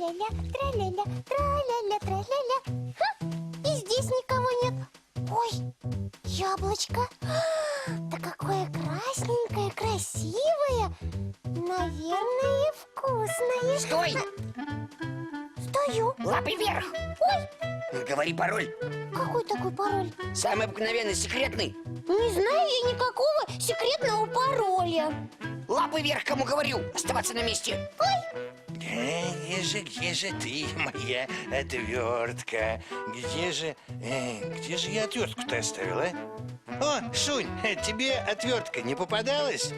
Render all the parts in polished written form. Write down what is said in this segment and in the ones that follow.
Тра-ля-ля, тра-ля-ля, тра-ля-ля, тра-ля-ля. И здесь никого нет. Ой, яблочко. Да какое красненькое, красивое. Наверное, вкусное. Стой! Стою. Лапы вверх! Ой, Говори пароль. какой такой пароль? Самый обыкновенный, секретный. Не знаю я никакого секретного пароля. Лапы вверх, кому говорю. Оставаться на месте. Где же ты, моя отвертка? Где же я отвертку-то оставил, а? О, Шунь, тебе отвертка не попадалась?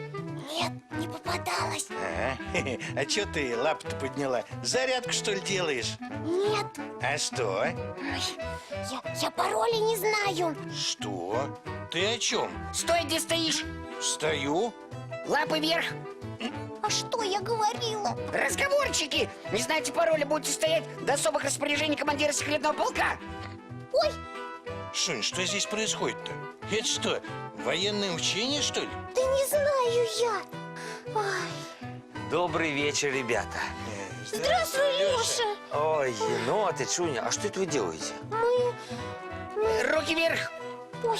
Нет, не попадалась. А чё ты лапу-то подняла? Зарядку, что ли, делаешь? Нет. А что? Ой, я пароля не знаю. Что? Ты о чем? Стой, где стоишь. Стою. Лапы вверх. А что я говорила? Разговорчики. Не знаете пароля, будете стоять до особых распоряжений командира секретного полка. Ой, Шунь, что здесь происходит-то? Это что, военное учение, что ли? да не знаю я. Ой. Добрый вечер, ребята. Здравствуй, Леша. Ой, еноты, Шуня, а что это вы делаете? Руки вверх. Ой,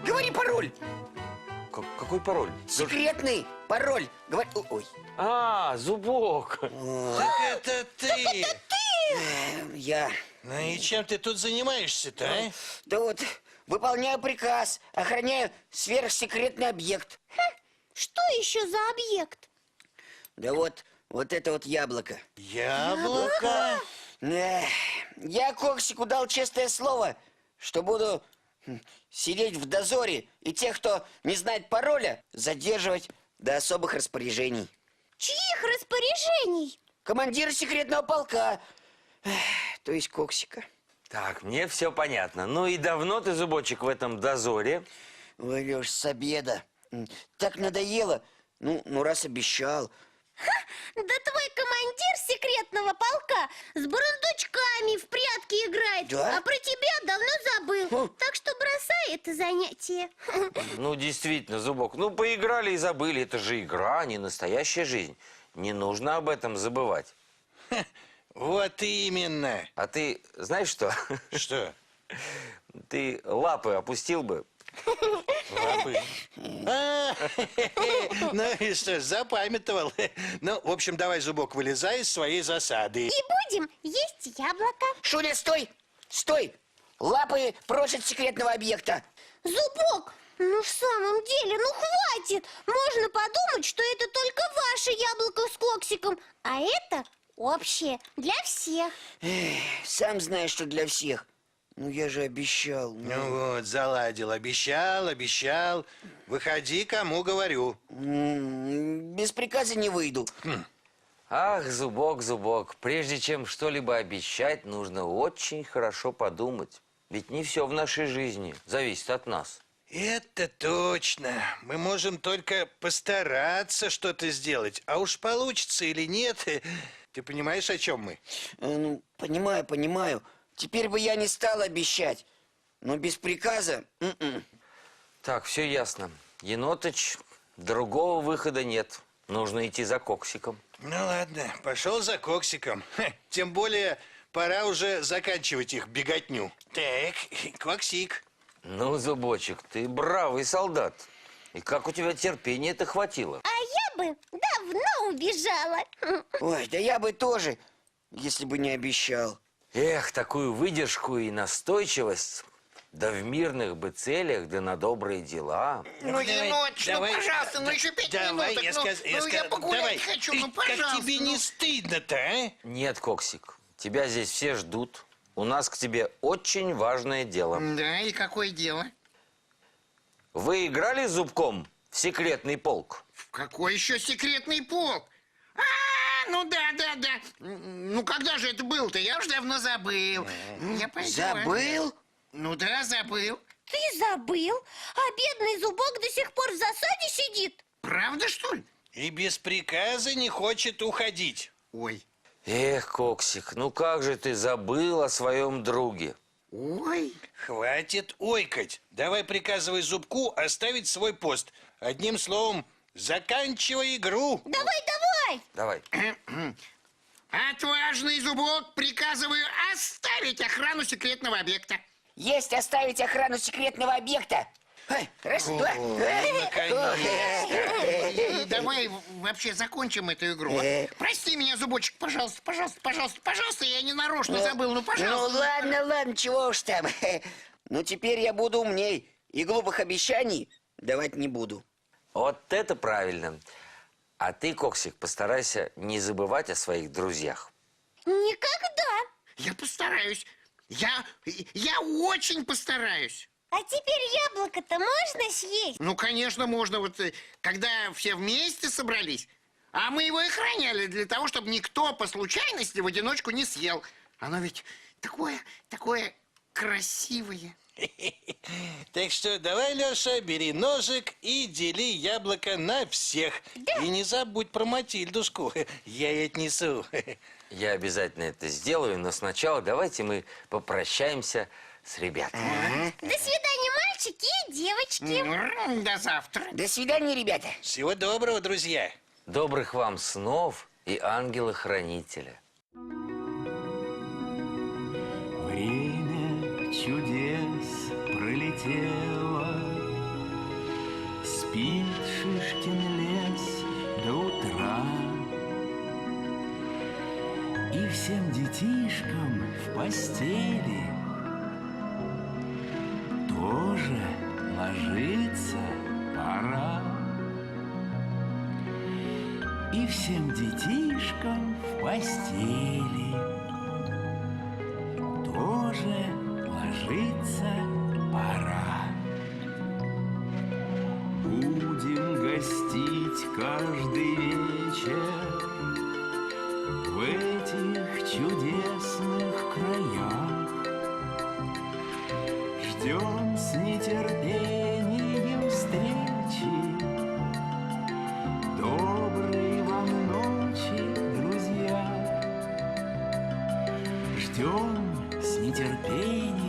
Говори пароль. Какой пароль? Секретный пароль. Говори. Ой. А, Зубок. Так это ты! Я. Ну и чем ты тут занимаешься-то, а? Да вот, выполняю приказ. Охраняю сверхсекретный объект. что еще за объект? Да вот это вот яблоко. Яблоко? Я Коксику дал честное слово, что буду сидеть в дозоре и тех, кто не знает пароля, задерживать до особых распоряжений. Чьих распоряжений? Командира секретного полка, то есть Коксика. Так, мне все понятно. Ну и давно ты, Зубочек, в этом дозоре? Ой, Леш, с обеда. Так надоело. Ну раз обещал. Да твой командир секретного полка с бурундучками в прятки играет, Да? а про тебя давно забыл. Так что бросай это занятие. Ну, действительно, Зубок, ну поиграли и забыли. Это же игра, а не настоящая жизнь. Не нужно об этом забывать. Вот именно. А ты знаешь что? Что? Ты лапы опустил бы. Лапы. Ну и что ж, запамятовал. Ну, в общем, давай, Зубок, вылезай из своей засады. И будем есть яблоко. Шуля, стой! Стой! Лапы прочь от секретного объекта. Зубок, ну в самом деле, ну хватит. Можно подумать, что это только ваше яблоко с Коксиком, а это общее для всех. Сам знаешь, что для всех. Ну я же обещал. Ну вот, заладил. Обещал. Выходи, кому говорю. Без приказа не выйду. Ах, Зубок, прежде чем что-либо обещать, нужно очень хорошо подумать. Ведь не все в нашей жизни зависит от нас. Это точно. Мы можем только постараться что-то сделать. А уж получится или нет, ты понимаешь, о чем мы? Ну, понимаю. Теперь бы я не стал обещать. Но без приказа... Так, все ясно. Енотыч, другого выхода нет. Нужно идти за Коксиком. Ну ладно, пошел за Коксиком. Тем более, пора уже заканчивать их беготню. Так, Коксик. Ну, Зубочек, ты бравый солдат. И как у тебя терпения-то хватило? А я бы давно убежала. Ой, да я бы тоже, если бы не обещал. Эх, такую выдержку и настойчивость. Да в мирных бы целях, да на добрые дела. Ну, енотич, ну, давай, пожалуйста, ну еще 5 давай, минуток. я Я погулять давай. хочу, И ну, пожалуйста. как тебе не стыдно-то, а? Нет, Коксик, тебя здесь все ждут. У нас к тебе очень важное дело. Да, и какое дело? Вы играли с Зубком в секретный полк? В какой еще секретный полк? Ну да. Ну когда же это было-то? Я уже давно забыл. Я пойду. Забыл? Ну да, забыл. Ты забыл? А бедный Зубок до сих пор в засаде сидит. Правда, что ли? И без приказа не хочет уходить. Ой. Эх, Коксик, ну как же ты забыл о своем друге? Ой. Хватит ойкать. Давай приказывай Зубку оставить свой пост. Одним словом, заканчивай игру. Давай. Давай. Отважный зубок, приказываю оставить охрану секретного объекта. Есть оставить охрану секретного объекта. Ой, раз, два. И давай вообще закончим эту игру. Прости меня, зубочек, пожалуйста, пожалуйста, пожалуйста, пожалуйста, я не нарочно забыл, ну пожалуйста. Ну ладно, ладно, чего уж там. Ну теперь я буду умней и глупых обещаний давать не буду. Вот это правильно. А ты, Коксик, постарайся не забывать о своих друзьях. Никогда. Я постараюсь. Я очень постараюсь. А теперь яблоко-то можно съесть? Ну, конечно, можно. Вот когда все вместе собрались, а мы его и храняли для того, чтобы никто по случайности в одиночку не съел. Оно ведь такое красивое. Так что давай, Леша, бери ножик и дели яблоко на всех. И не забудь про Матильдушку. Я ей отнесу. Я обязательно это сделаю, но сначала давайте мы попрощаемся с ребятами. До свидания, мальчики и девочки. До завтра. До свидания, ребята. Всего доброго, друзья. Добрых вам снов и ангела-хранителя. Время чудес пролетело, спит Шишкин лес до утра, и всем детишкам в постели тоже ложиться пора. И всем детишкам в постели тоже ложиться пора. Будем гостить каждый вечер в этих чудесных краях. Ждем с нетерпением встречи. Доброй вам ночи, друзья. Ждем с нетерпением